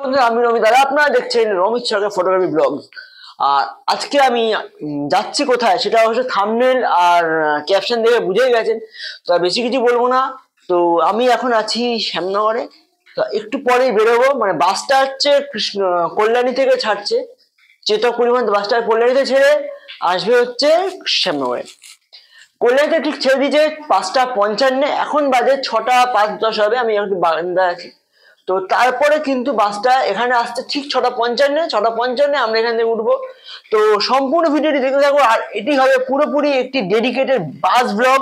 বন্ধুরা, আমি রমি দাদা, আপনারা দেখছেন রমিত সরকার ফটোগ্রাফি ব্লগ। আর আজকে আমি যাচ্ছি কোথায় সেটা অবশ্য থাম্বনেল আর ক্যাপশন দেখে বুঝেই গেছেন, তো বেশি কিছু বলবো না। তো আমি এখন আছি শ্যামনগরে, তো একটু পরেই বেরোবো। মানে বাসটা হচ্ছে কল্যাণী থেকে ছাড়ছে, চেতক পরিবহন বাসটা কল্যাণীতে ছেড়ে আসবে হচ্ছে শ্যামনগরে। কল্যাণীতে ঠিক ছেড়ে দিয়েছে 5:55, এখন বাজে 6:05-10 হবে। আমি একটু বারান্দায় আছি। তো তারপরে কিন্তু বাসটা এখানে আসতে ঠিক 6:55 আমরা এখান থেকে উঠবো। তো সম্পূর্ণ ভিডিওটি দেখতে থাকবো, আর এটি হবে পুরোপুরি একটি ডেডিকেটেড বাস ব্লগ,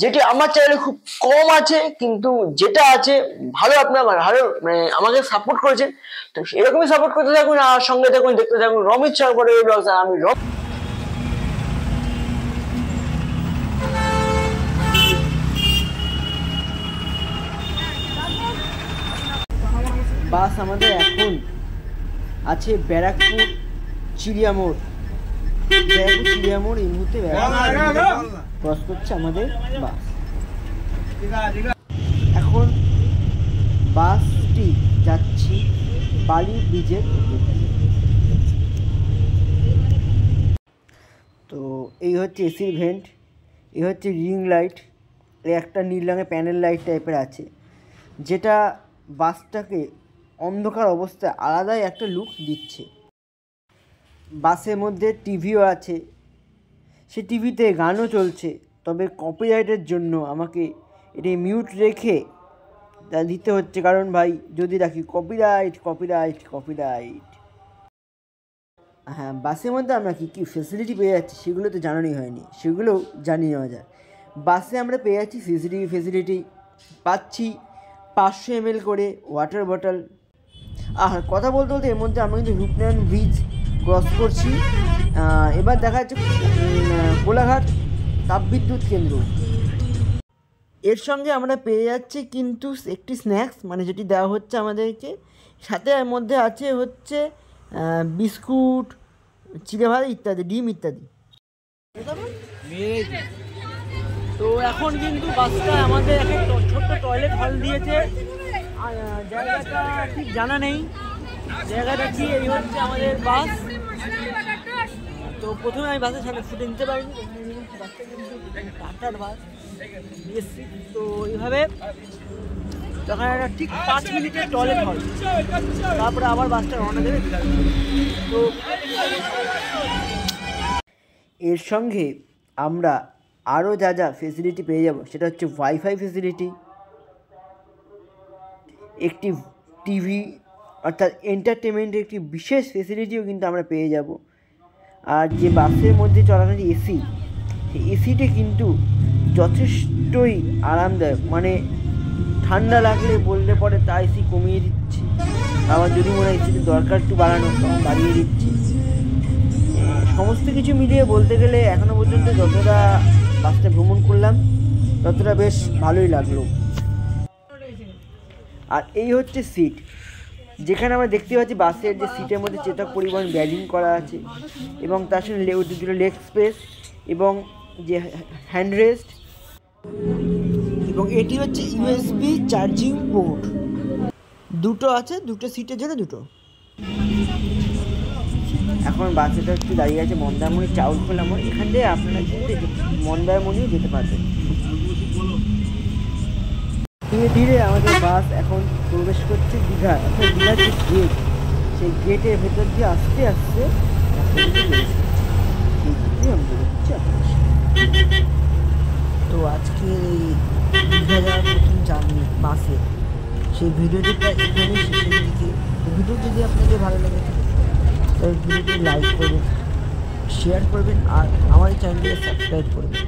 যেটি আমার চ্যানেলে খুব কম আছে, কিন্তু যেটা আছে ভালো, আপনার ভালো মানে আমাকে সাপোর্ট করেছেন। তো এরকমই সাপোর্ট করতে থাকুন, আর সঙ্গে থাকুন, দেখতে থাকুন রমিত সরকার ব্লগ। আমি বাস আমাদের এখন আছে ব্যারাকপুর চিড়িয়ামোড়। এই মুহূর্তে ক্রস করছে আমাদের বাস। এখন বাসটি যাচ্ছি বালি ব্রিজের। তো এই হচ্ছে এসির ভেন্ট, এই হচ্ছে রিং লাইট, এই একটা নীল রঙের প্যানেল লাইট টাইপের আছে, যেটা বাসটাকে অন্ধকার অবস্থায় আলাদাই একটা লুক দিচ্ছে। বাসের মধ্যে টিভিও আছে, সে টিভিতে গানও চলছে, তবে কপিরাইটের জন্য আমাকে এটি মিউট রেখে তা দিতে হচ্ছে, কারণ ভাই যদি রাখি কপিরাইট। হ্যাঁ, বাসের মধ্যে আমরা কী কী ফেসিলিটি পেয়ে যাচ্ছি সেগুলো তো জানানোই হয়নি, সেগুলোও জানিয়ে নেওয়া যায়। বাসে আমরা পেয়ে যাচ্ছি সিসিটিভি ফেসিলিটি, পাচ্ছি 500 ml করে ওয়াটার বটল। আর কথা বলতে বলতে এর মধ্যে আমরা কিন্তু রূপনারায়ণ ব্রিজ ক্রস করছি। এবার দেখা যাচ্ছে কোলাঘাট তাপবিদ্যুৎ কেন্দ্র। এর সঙ্গে আমরা পেয়ে যাচ্ছি কিন্তু একটি স্ন্যাক্স, মানে যেটি দেওয়া হচ্ছে আমাদেরকে, সাথে এর মধ্যে আছে হচ্ছে বিস্কুট, চিড়ে ভাজা ইত্যাদি, ডিম ইত্যাদি। তো এখন কিন্তু বাসটা আমাদের একটা ছোট্ট টয়লেট হল দিয়েছে, জায়গাটা ঠিক জানা নেই, জায়গাটা কি। এই হচ্ছে আমাদের বাস। তো প্রথমে আমি বাসের সামনে ফুটে নিতে পারিনি, বাসটা কিন্তু টাটার বাস বিএসসি। তো এইভাবে তখন একটা ঠিক 5 মিনিটের টয়লেট হল, তারপরে আবার বাসটা রওনা দেবে। তো এর সঙ্গে আমরা আরও যা যা ফেসিলিটি পেয়ে যাব সেটা হচ্ছে ওয়াইফাই ফেসিলিটি, একটি টিভি অর্থাৎ এন্টারটেনমেন্টের একটি বিশেষ ফেসিলিটিও কিন্তু আমরা পেয়ে যাব। আর যে বাসের মধ্যে চলাকালীন এসি, সেই এসিটি কিন্তু যথেষ্টই আরামদায়ক, মানে ঠান্ডা লাগলে বললে পরে তা এসি কমিয়ে দিচ্ছি, আবার যদি মনে হয় এসিতে দরকার একটু বাড়ানো তখন বাড়িয়ে দিচ্ছি। সমস্ত কিছু মিলিয়ে বলতে গেলে এখনও পর্যন্ত যতটা বাসটা ভ্রমণ করলাম ততটা বেশ ভালোই লাগলো। আর এই হচ্ছে সিট, যেখানে আমরা দেখতে পাচ্ছি বাসের যে সিটের মধ্যে চেতক পরিবহন ব্যাজিং করা আছে, এবং তার সঙ্গে দুটো লেগ স্পেস এবং যে হ্যান্ডরেস্ট, এবং এটি হচ্ছে ইউএসবি চার্জিং পোর্ট দুটো আছে, দুটো সিটের জন্য দুটো। এখন বাসেটা একটু দাঁড়িয়ে আছে মন্দারমণি চাউল খোলা মোড়, এখান থেকে আপনারা কিন্তু মন্দারমণিও যেতে পারবেন। ধীরে ধীরে আমাদের বাস এখন প্রবেশ করছে দীঘা। এখন দীঘার যে গেট, সেই গেটের ভেতর দিয়ে আস্তে আস্তে তো আজকে এই দীঘা যাওয়ার প্রথম জার্নি বাসে, সেই ভিডিওটি প্রায় এখানে শেষের দিকে। তো ভিডিও যদি আপনাদের ভালো লাগে থাকে তাহলে ভিডিওটি লাইক করবেন, শেয়ার করবেন, আর আমার এই চ্যানেলটিকে সাবস্ক্রাইব করবেন।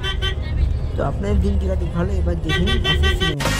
তো আপনাদের দিনটি কাটি ভালো। এবার দেখে নিন বাসের সিনেমা।